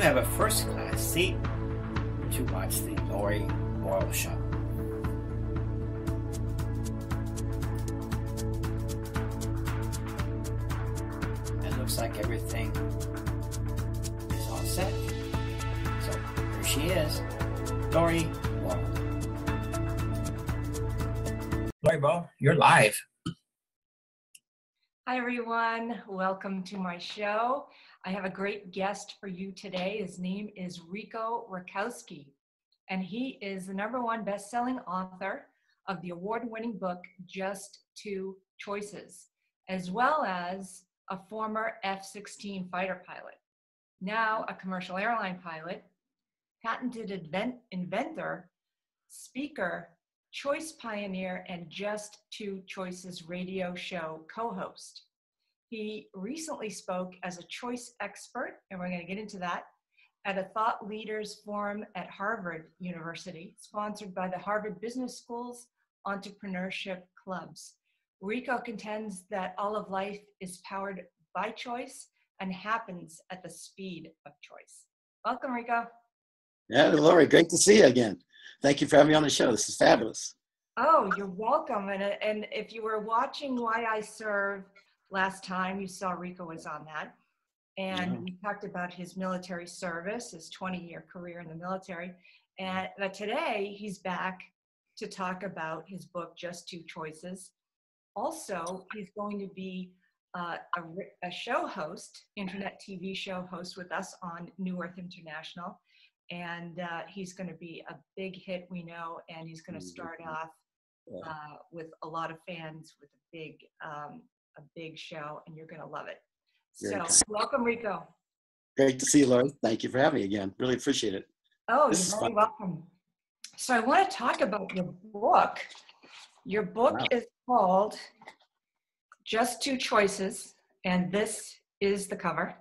you have a first-class seat to watch the Lori Boyle Show. It looks like everything is all set. So here she is, Lori Boyle. Lori Boyle, you're live. Hi, everyone. Welcome to my show. I have a great guest for you today. His name is Rico Racosky, and he is the #1 best-selling author of the award-winning book, Just Two Choices, as well as a former F-16 fighter pilot, now a commercial airline pilot, patented inventor, speaker, choice pioneer, and Just Two Choices radio show co-host. He recently spoke as a choice expert, and we're going to get into that, at a Thought Leaders Forum at Harvard University, sponsored by the Harvard Business School's Entrepreneurship Clubs. Rico contends that all of life is powered by choice and happens at the speed of choice. Welcome, Rico. Yeah, Lori, great to see you again. Thank you for having me on the show. This is fabulous. Oh, you're welcome. And if you were watching Why I Serve last time, you saw Rico was on that. And we talked about his military service, his 20-year career in the military. But today, he's back to talk about his book, Just Two Choices. Also, he's going to be a show host, internet TV show host with us on New Earth International. And he's going to be a big hit, we know, and he's going to start off with a lot of fans with a big show, and you're going to love it. So welcome, Rico. Great to see you, Lori. Thank you for having me again. Really appreciate it. Oh, you're very welcome. So I want to talk about your book. Your book is called Just Two Choices, and this is the cover.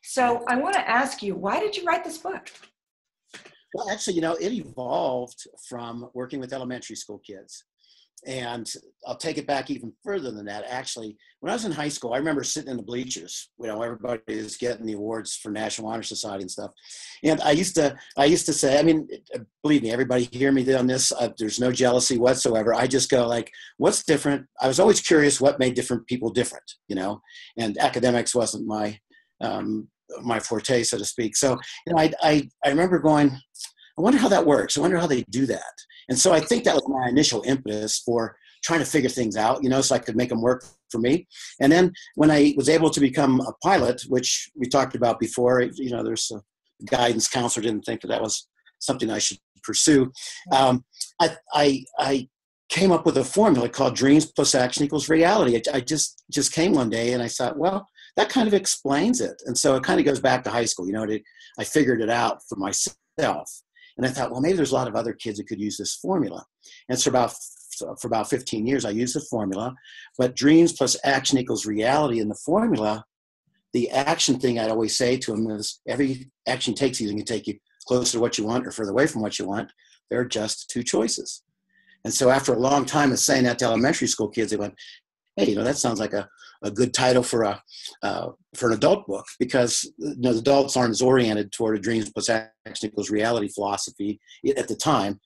So I want to ask you, why did you write this book? Well, actually, it evolved from working with elementary school kids. And I'll take it back even further than that. Actually, when I was in high school, I remember sitting in the bleachers. Everybody is getting the awards for National Honor Society and stuff. And I used to say, believe me, everybody hear me on this. There's no jealousy whatsoever. I just go like, what's different? I was always curious what made different people different, and academics wasn't my forte, so to speak. So, I remember going, I wonder how that works. I wonder how they do that. And so I think that was my initial impetus for trying to figure things out, so I could make them work for me. And then when I was able to become a pilot, which we talked about before, there's a guidance counselor didn't think that was something I should pursue. I came up with a formula called dreams plus action equals reality. I just came one day and I thought, well, that kind of explains it. And so it kind of goes back to high school. I figured it out for myself. And I thought, well, maybe there's a lot of other kids that could use this formula. And so for about 15 years, I used the formula. But dreams plus action equals reality in the formula, the action thing I'd always say to them is every action takes you can take you closer to what you want or further away from what you want. There are just two choices. And so after a long time of saying that to elementary school kids, they went, hey, that sounds like a good title for an adult book, because the adults aren't as oriented toward a dreams plus action equals reality philosophy at the time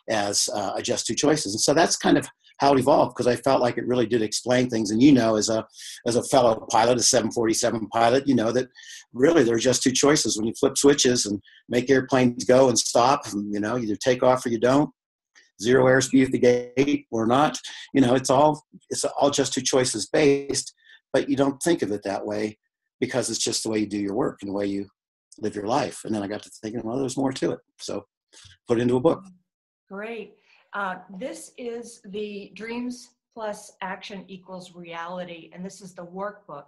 as Just Two Choices. And so that's kind of how it evolved, because I felt like it really did explain things. And as a fellow pilot, a 747 pilot, that really there are just two choices when you flip switches and make airplanes go and stop. And, either take off or you don't. Zero airspeed at the gate or not. It's all just two choices based, but you don't think of it that way because it's just the way you do your work and the way you live your life. And then I got to thinking, well, there's more to it. So put it into a book. Great. This is the Dreams plus Action equals Reality. And this is the workbook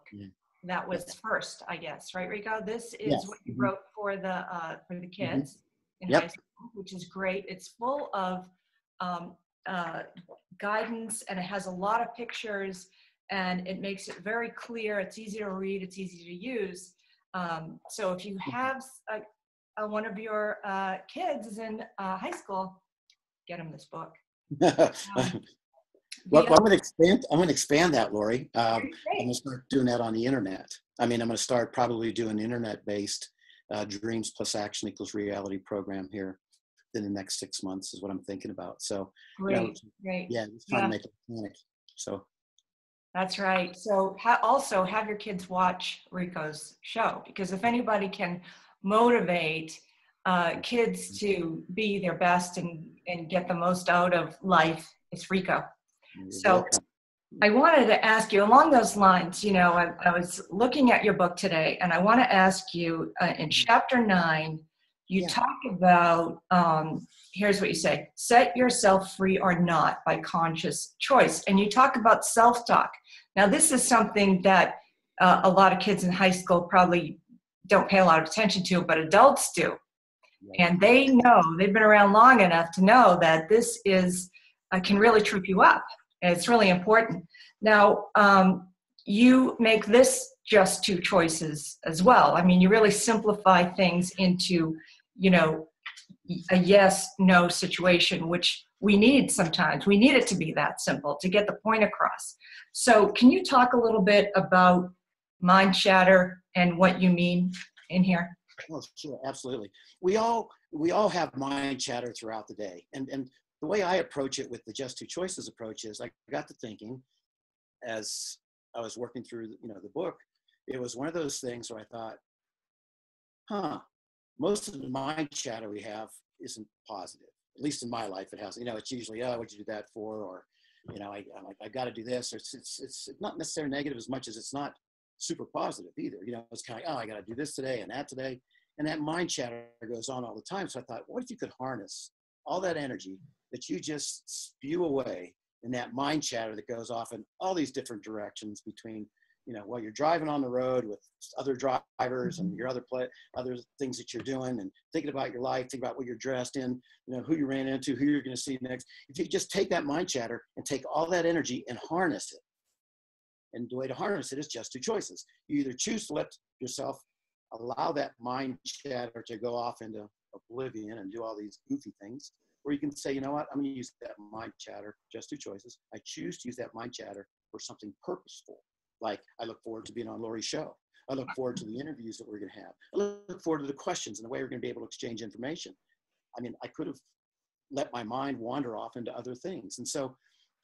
that was first, I guess, right, Rico? This is what you wrote for the kids in high school, which is great. It's full of guidance, and it has a lot of pictures, and it makes it very clear. It's easy to read. It's easy to use. So if you have one of your kids is in high school, get them this book. Well, I'm going to expand that, Lori. I'm going to start doing that on the internet. I'm going to start probably doing internet-based Dreams Plus Action Equals Reality program here in the next 6 months is what I'm thinking about. So, Great, great. yeah, it's trying to make it organic. So that's right. So also have your kids watch Rico's show, because if anybody can motivate kids to be their best and get the most out of life, it's Rico. So I wanted to ask you along those lines, I was looking at your book today, and I want to ask you in chapter 9, you talk about, here's what you say: set yourself free or not by conscious choice. And you talk about self-talk. Now, this is something that a lot of kids in high school probably don't pay a lot of attention to, but adults do. And they know, they've been around long enough to know that this is can really trip you up. And it's really important. Now, you make this just 2 choices as well. I mean, you really simplify things into, a yes-no situation, which we need sometimes. We need it to be that simple to get the point across. So can you talk a little bit about mind chatter and what you mean in here? Oh, sure, absolutely. We all have mind chatter throughout the day. And the way I approach it with the Just 2 Choices approach is I got to thinking as I was working through, the book. It was one of those things where I thought, most of the mind chatter we have isn't positive. At least in my life, it hasn't. It's usually, what'd you do that for? Or, I got to do this. Or it's not necessarily negative as much as it's not super positive either. It's kind of, I got to do this today and that today. And that mind chatter goes on all the time. So I thought, what if you could harness all that energy that you just spew away in that mind chatter that goes off in all these different directions between, while you're driving on the road with other drivers and your other things that you're doing and thinking about your life, think about what you're dressed in, who you ran into, who you're going to see next. If you just take that mind chatter and take all that energy and harness it. And the way to harness it is just 2 choices. You either choose to let yourself allow that mind chatter to go off into oblivion and do all these goofy things, or you can say, you know what, I'm going to use that mind chatter, just 2 choices. I choose to use that mind chatter for something purposeful. Like, I look forward to being on Lori's show. I look forward to the interviews that we're going to have. I look forward to the questions and the way we're going to be able to exchange information. I mean, I could have let my mind wander off into other things. And so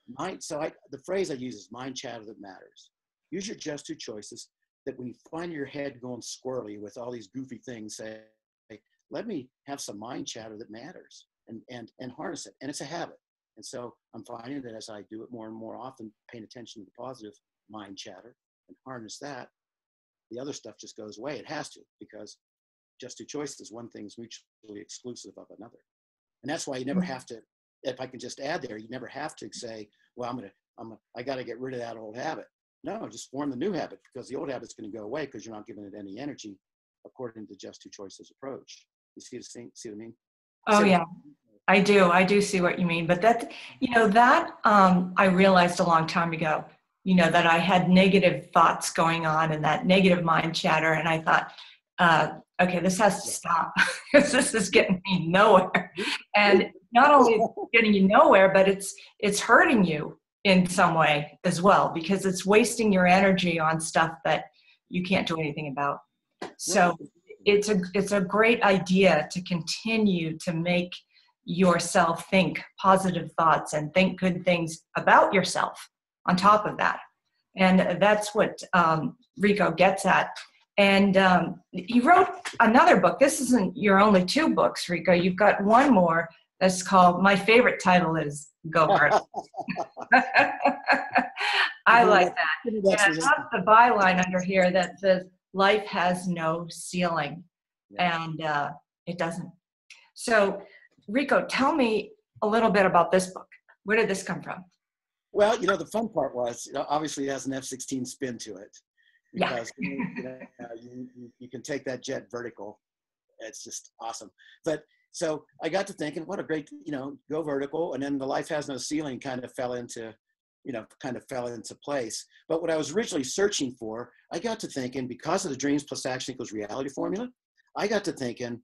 the phrase I use is mind chatter that matters. Use your just 2 choices, that when you find your head going squirrely with all these goofy things, say, hey, let me have some mind chatter that matters and harness it. And it's a habit. And so I'm finding that as I do it more and more often, paying attention to the positive mind chatter and harness that, the other stuff just goes away. It has to, because just 2 choices, one thing is mutually exclusive of another. And that's why you never have to, if I can just add there, you never have to say, well, I got to get rid of that old habit. No, just form the new habit, because the old habit's going to go away because you're not giving it any energy according to the just 2 choices approach. You see what I mean? Oh, yeah, I do see what you mean. But that, I realized a long time ago, that I had negative thoughts going on and that negative mind chatter. And I thought, okay, this has to stop, because this is getting me nowhere. And not only getting you nowhere, but it's hurting you in some way as well, because it's wasting your energy on stuff that you can't do anything about. So it's a great idea to continue to make yourself think positive thoughts and think good things about yourself on top of that. And that's what Rico gets at. And you wrote another book. This isn't your only 2 books, Rico. You've got one more that's called, my favorite title is Go Vertical. I like that. And I love the byline under here that says, life has no ceiling. And it doesn't. So, Rico, tell me a little bit about this book. Where did this come from? Well, the fun part was, obviously it has an F-16 spin to it, because you can take that jet vertical. It's just awesome. But so I got to thinking, what a great, go vertical. And then the life has no ceiling kind of fell into place. But what I was originally searching for, I got to thinking, because of the Dreams Plus Action Equals Reality formula, I got to thinking,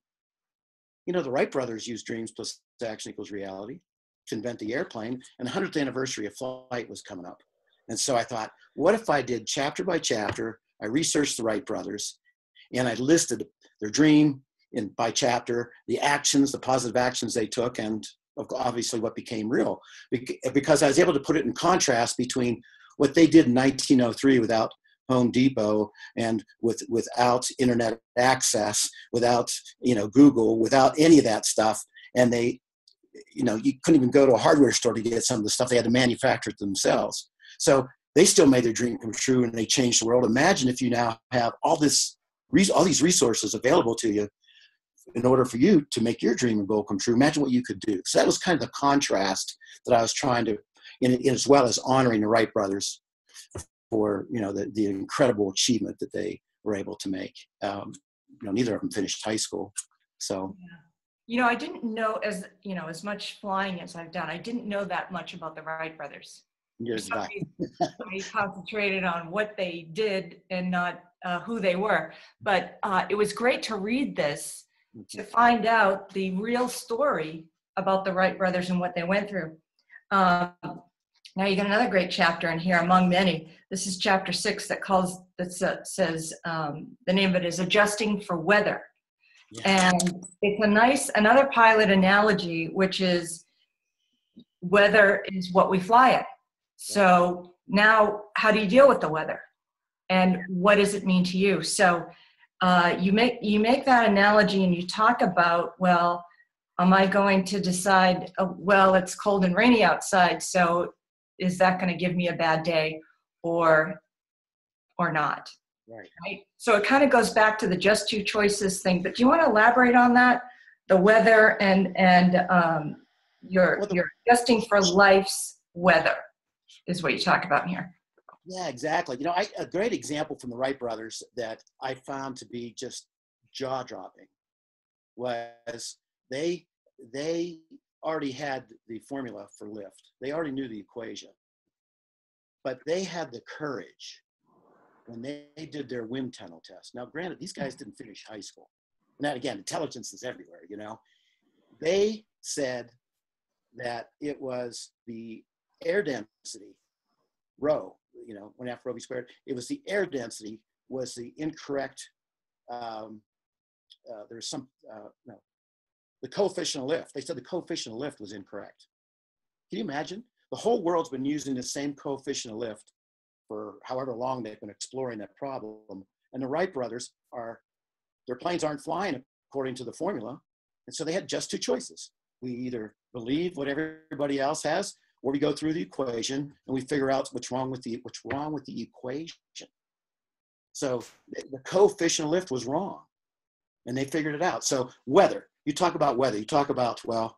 the Wright brothers used Dreams Plus Action Equals Reality to invent the airplane, and the 100th anniversary of flight was coming up. And so I thought, what if I did chapter by chapter, I researched the Wright brothers, and I listed their dream by chapter, the actions, the positive actions they took, and obviously what became real. Because I was able to put it in contrast between what they did in 1903 without Home Depot and without internet access, without Google, without any of that stuff, and they, you couldn't even go to a hardware store to get some of the stuff. They had to manufacture it themselves. So they still made their dream come true, and they changed the world. Imagine if you now have all these resources available to you in order for you to make your dream and goal come true. Imagine what you could do. So that was kind of the contrast that I was trying to, as well as honoring the Wright brothers for the incredible achievement that they were able to make. Neither of them finished high school, so. Yeah. I didn't know, as much flying as I've done, I didn't know that much about the Wright brothers. I concentrated on what they did and not who they were. But it was great to read this, to find out the real story about the Wright brothers and what they went through. Now you got another great chapter in here, among many. This is chapter 6 that says the name of it is Adjusting for Weather. Yeah. And it's another pilot analogy, which is weather is what we fly at. So now how do you deal with the weather? And what does it mean to you? So you make that analogy and you talk about, well, am I going to decide, well, it's cold and rainy outside, so is that going to give me a bad day or not? Right. So it kind of goes back to the just two choices thing. But do you want to elaborate on that? The weather and your adjusting for life's weather is what you talk about here. Yeah, exactly. A great example from the Wright brothers that I found to be just jaw-dropping was they already had the formula for lift. They already knew the equation, but they had the courage when they did their wind tunnel test. Now, granted, these guys didn't finish high school. Now, again, intelligence is everywhere, They said that it was the air density, rho, 1/2 rho v squared. It was the air density was the incorrect, there's some, the coefficient of lift. They said the coefficient of lift was incorrect. Can you imagine? The whole world's been using the same coefficient of lift for however long they've been exploring that problem. And the Wright brothers their planes aren't flying according to the formula. And so they had just two choices. We either believe what everybody else has, or we go through the equation and we figure out what's wrong with the equation. So the coefficient of lift was wrong, and they figured it out. So weather, you talk about weather, you talk about, well,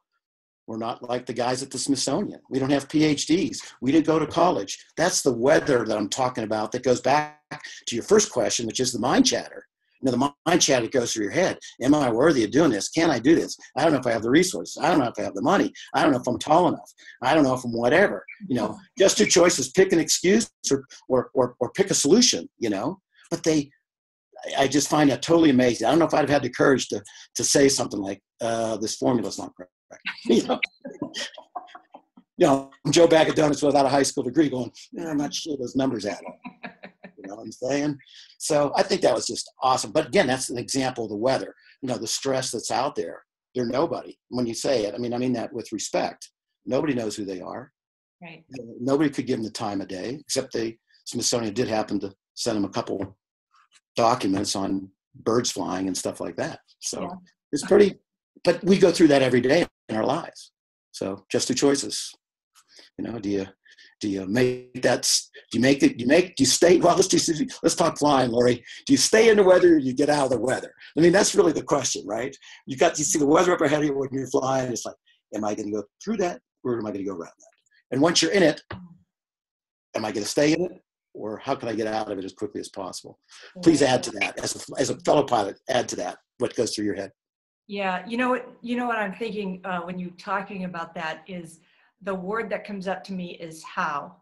we're not like the guys at the Smithsonian. We don't have PhDs. We didn't go to college. That's the weather that I'm talking about that goes back to your first question, which is the mind chatter. The mind chatter goes through your head. Am I worthy of doing this? Can I do this? I don't know if I have the resources. I don't know if I have the money. I don't know if I'm tall enough. I don't know if I'm whatever. Just two choices: pick an excuse or pick a solution. But I just find that totally amazing. I don't know if I'd have had the courage to say something like, "This formula's not correct." I'm Joe Bag of Donuts without a high school degree going, I'm not sure those numbers add up. You know what I'm saying? So I think that was just awesome. But again, that's an example of the weather, the stress that's out there. They're nobody. When you say it, I mean that with respect. Nobody knows who they are. Right. Nobody could give them the time of day, except Smithsonian did happen to send them a couple documents on birds flying and stuff like that. So it's pretty, but we go through that every day in our lives. So just two choices. Do you make that? Do you stay? Well, let's talk flying, Lori. Do you stay in the weather or do you get out of the weather? I mean, that's really the question, right? You see the weather up ahead of you when you're flying. It's like, am I going to go through that or am I going to go around that? And once you're in it, am I going to stay in it or how can I get out of it as quickly as possible? Please add to that as a fellow pilot. Add to that what goes through your head. Yeah, you know what I'm thinking when you're talking about that is the word that comes up to me is how.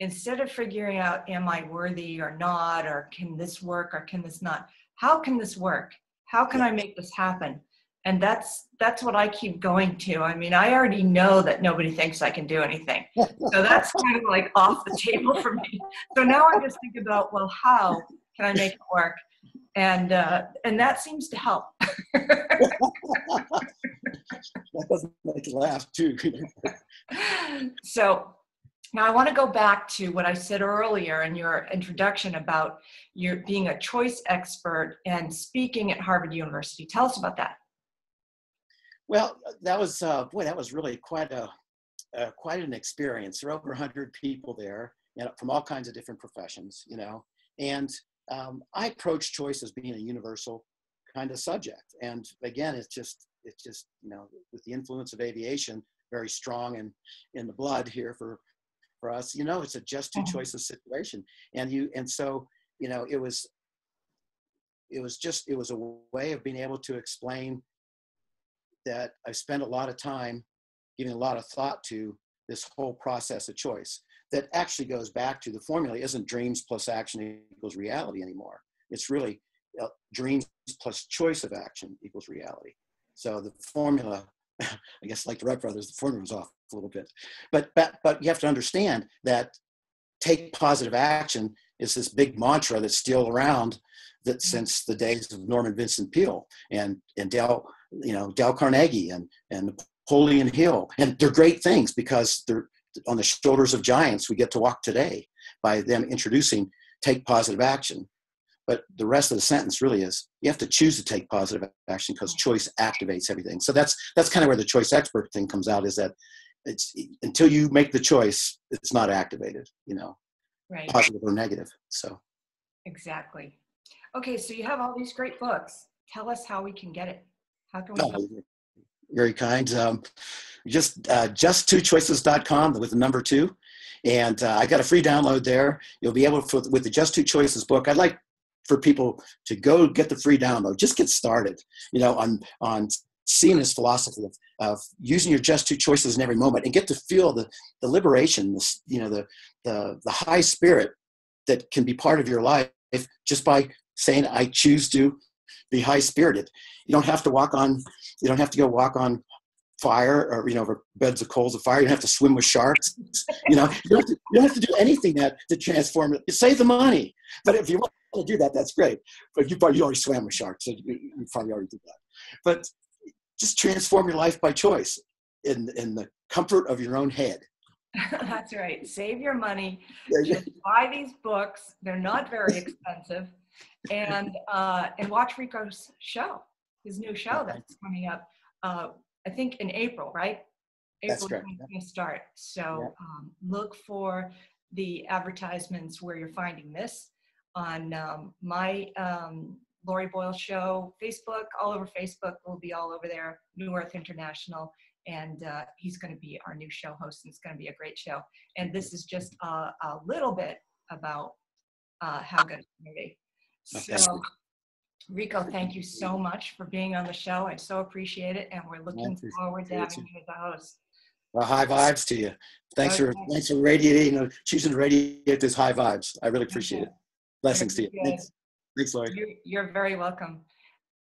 Instead of figuring out, am I worthy or not, or can this work or can this not? How can this work? How can I make this happen? And that's what I keep going to. I mean, I already know that nobody thinks I can do anything. So that's kind of like off the table for me. So now I just think about, well, how can I make it work? And that seems to help. That doesn't make you laugh too. So now I want to go back to what I said earlier in your introduction about your being a choice expert and speaking at Harvard University. Tell us about that. Well, that was that was really quite an experience. There were over 100 people there, from all kinds of different professions, and I approach choice as being a universal kind of subject. And again, it's just with the influence of aviation very strong in the blood here for us, it's a just two choices situation. And so it was a way of being able to explain that I spent a lot of time giving a lot of thought to this whole process of choice that actually goes back to the formula isn't dreams plus action equals reality anymore. It's really dreams plus choice of action equals reality. So the formula, I guess like the Wright brothers, the formula was off a little bit, but you have to understand that take positive action is this big mantra that's still around that since the days of Norman Vincent Peale and Dale Carnegie and Napoleon Hill. And they're great things because they're on the shoulders of giants we get to walk today by them introducing take positive action. But the rest of the sentence really is you have to choose to take positive action because choice activates everything. So that's kind of where the choice expert thing comes out, is that it's until you make the choice, it's not activated, Right. Positive or negative. So exactly. Okay, so you have all these great books. Tell us how we can get it. How can we? Very kind. Just just2choices.com with the number 2. And I got a free download there. You'll be able to, with the Just Two Choices book, I'd like for people to go get the free download. Just get started, on seeing this philosophy of using your just two choices in every moment and get to feel the liberation, the high spirit that can be part of your life just by saying, I choose to be high spirited. You don't have to go walk on fire or, over beds of coals of fire. You don't have to swim with sharks. You don't have to do anything to transform it. You save the money. But if you want to do that, that's great. But you already swam with sharks, so you probably already did that. But just transform your life by choice in the comfort of your own head. That's right. Save your money. Just buy these books. They're not very expensive. And watch Rico's show, his new show that's coming up, I think in April, right? April is when it's going to start. So look for the advertisements where you're finding this on my Lori Boyle show, Facebook, all over Facebook. We'll be all over there, New Earth International. And he's going to be our new show host, and it's going to be a great show. And this is just a little bit about how good it's going to be. So, Rico, thank you so much for being on the show. I so appreciate it, and we're looking forward to having you as a host. Well, high vibes to you. Thanks for radiating, choosing to radiate those high vibes. I really appreciate it. Blessings to you. Thanks, Lori. You're very welcome.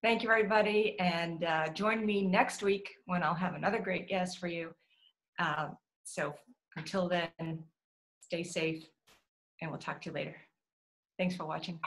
Thank you, everybody, and join me next week when I'll have another great guest for you. So until then, stay safe, and we'll talk to you later. Thanks for watching.